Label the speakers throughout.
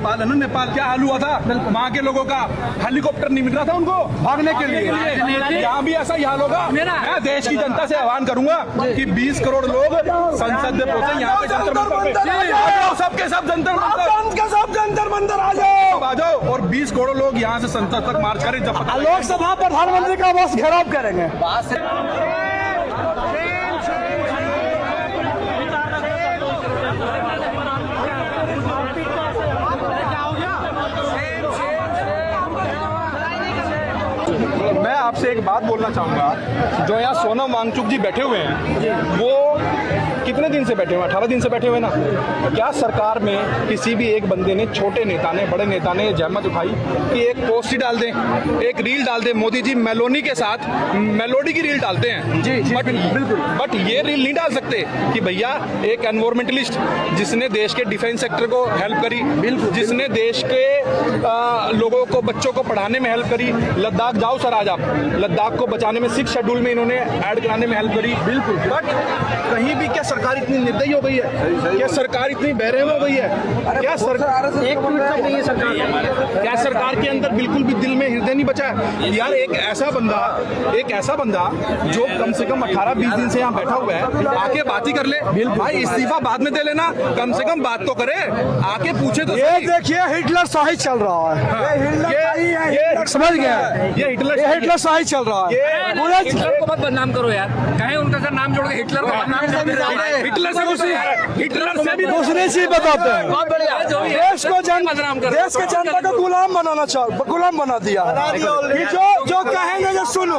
Speaker 1: नेपाल है ना, नेपाल क्या हाल हुआ था वहाँ के लोगों का, हेलीकॉप्टर नहीं मिल रहा था उनको भागने के लिए। यहाँ भी ऐसा ही हाल होगा। मैं देश की जनता से आह्वान करूंगा कि 20 करोड़ लोग संसद में पहुंचे, यहाँ पे जंतर मंतर, सबके सब जंतर मंतर आ जाओ और 20 करोड़ लोग यहाँ से संसद तक मार्च करें। जब
Speaker 2: लोकसभा प्रधानमंत्री का बस घेराव करेंगे।
Speaker 1: मैं आपसे एक बात बोलना चाहूँगा, जो यहाँ सोनम वांगचुक जी बैठे हुए हैं, वो कितने दिन से बैठे हुए हैं? 18 दिन से बैठे हुए ना। क्या सरकार में किसी भी एक बंदे ने, छोटे नेता ने, बड़े नेता ने जहमत उठाई कि एक पोस्ट ही डाल दें, एक रील डाल दें? मोदी जी मेलोनी के साथ मेलोडी की रील डालते हैं जी, बट ये रील नहीं डाल सकते कि भैया एक एनवायरमेंटलिस्ट जिसने देश के डिफेंस सेक्टर को हेल्प करी, जिसने देश के लोगों को, बच्चों को पढ़ाने में हेल्प करी। लद्दाख जाओ सर, आज आप लद्दाख को बचाने में 6 शेड्यूल में इन्होंने ऐड कराने में हेल्प करी। बट कहीं भी क्या सरकार इतनी निर्दयी हो गई है? क्या सरकार इतनी बेरहम हो गई है? क्या सरकार एक मिनट तक नहीं है सरकार? क्या सरकार के अंदर बिल्कुल भी दिल में हृदय नहीं बचा है? यार एक ऐसा बंदा जो कम से कम 18-20 दिन से यहाँ बैठा हुआ है, आके बात ही कर ले भाई। इस्तीफा बाद में दे लेना, कम से कम बात तो करे, आके पूछे तो।
Speaker 2: ये देखिए हिटलर शाही चल रहा है, ये समझ गया, ये हिटलर शाही चल रहा है।
Speaker 3: हिटलर को मत बदनाम करो यार, कहें उनका सर नाम जोड़ के हिटलर को बदनाम कर दे रहा है। हिटलर से भी
Speaker 2: दूसरी चीज बताते हैं।
Speaker 3: बहुत बढ़िया,
Speaker 2: देश के जनता को गुलाम बना दिया। जो कहेंगे जो सुनो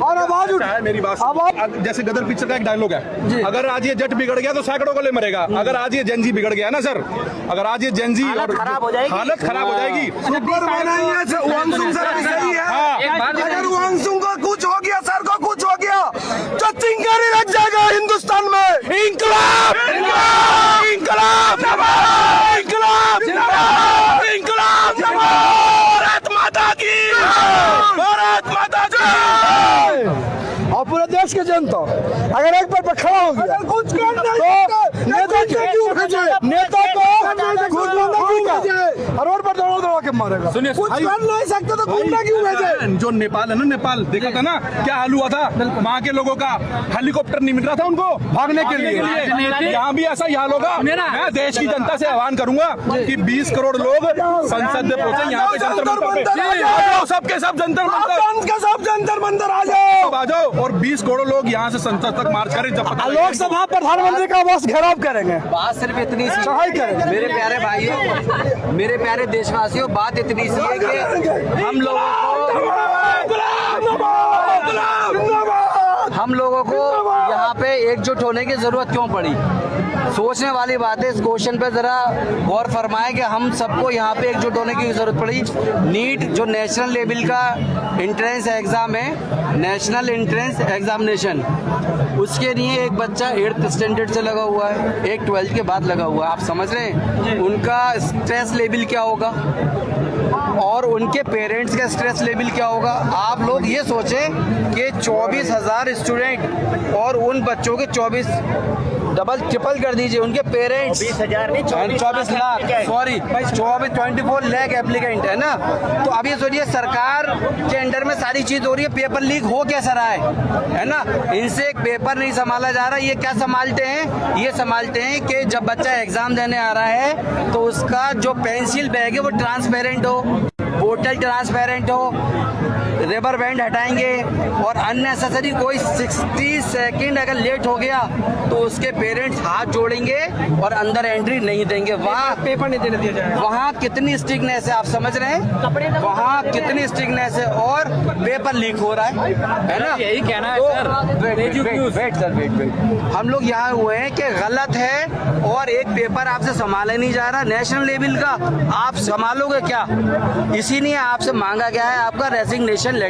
Speaker 2: और आवाज उठाए।
Speaker 1: मेरी बात अब जैसे गदर पिक्चर का एक डायलॉग है, अगर आज ये जट बिगड़ गया तो सैकड़ों को ले मरेगा। अगर आज ये जेनजी बिगड़ गया ना सर, अगर आज ये जेनजी हालत खराब हो जाएगी।
Speaker 2: अगर वांगसुक को कुछ हो गया, सर को कुछ हो गया तो चिंगारी लग जाएगा हिंदुस्तान में। इंकलाब, इंकलाब, इंकलाब, इंकलाब, इंकलाब, भारत माता की, भारत माता की। और पूरे देश के जनता अगर एक बार खड़ा हो गया कुछ तो नेता को रोड पर दौड़ा के मारेगा।
Speaker 1: सुनिए,
Speaker 2: कुछ कर नहीं सकते तो घूमना क्यों भेजे?
Speaker 1: जो नेपाल है ना, नेपाल देखा था ना क्या हाल हुआ था वहाँ के लोगों का, हेलीकॉप्टर नहीं मिल रहा था उनको भागने के लिए। यहाँ भी ऐसा ही हाल होगा। मैं देश की जनता से आह्वान करूंगा कि 20 करोड़ लोग संसद में पहुंचे, यहाँ पे जंतर मंतर, सबके सब जंतर मंतर आ जाओ और 20 करोड़ लोग यहाँ से संसद तक मार्च करें। जब
Speaker 2: लोकसभा प्रधानमंत्री का बस घेराव करेंगे।
Speaker 4: बात सिर्फ इतनी सी करेंगे मेरे प्यारे भाइयों, मेरे प्यारे देशवासियों, बात इतनी सी है कि हम लोगों को यहाँ पे एकजुट होने की जरूरत क्यों पड़ी? सोचने वाली बात है। इस क्वेश्चन पे जरा गौर फरमाएं कि हम सबको यहाँ पे एकजुट होने की जरूरत पड़ी। नीट जो नेशनल लेवल का एंट्रेंस एग्जाम है, नेशनल एंट्रेंस एग्जामिनेशन, उसके लिए एक बच्चा 8th स्टैंडर्ड से लगा हुआ है, एक 12th के बाद लगा हुआ है। आप समझ रहे हैं उनका स्ट्रेस लेवल क्या होगा और उनके पेरेंट्स का स्ट्रेस लेवल क्या होगा? आप लोग ये सोचें कि 24,000 स्टूडेंट और उन बच्चों के 24 डबल ट्रिपल कर दीजिए, उनके पेरेंट्स
Speaker 5: 20,000 नहीं
Speaker 4: 24 लाख, सॉरी 24 लाख एप्लीकेंट है ना। तो अब ये सोचिए सरकार के अंडर में सारी चीज हो रही है, पेपर लीक हो कैसा रहा है ना। इनसे एक पेपर नहीं संभाला जा रहा। ये क्या संभालते हैं? ये संभालते हैं कि जब बच्चा एग्जाम देने आ रहा है तो उसका जो पेंसिल बैग है वो ट्रांसपेरेंट हो, बोतल ट्रांसपेरेंट हो, रबर बैंड हटाएंगे और अननेसेसरी कोई 60 सेकंड अगर लेट हो गया तो उसके पेरेंट्स हाथ जोड़ेंगे और अंदर एंट्री नहीं देंगे। वहाँ
Speaker 3: पेपर नहीं देने दिया जाएगा।
Speaker 4: वहाँ कितनी स्ट्रिक्टनेस है आप समझ रहे हैं? वहाँ कितनी स्ट्रिक्टनेस है और पेपर लीक हो रहा है ना।
Speaker 3: यही कहना है सर।
Speaker 4: वेट। हम लोग यहाँ हुए हैं कि गलत है और एक पेपर आपसे संभाला नहीं जा रहा नेशनल लेवल का, आप संभालोगे क्या? इसीलिए आपसे मांगा गया है आपका रेजिग्नेशन लेटर।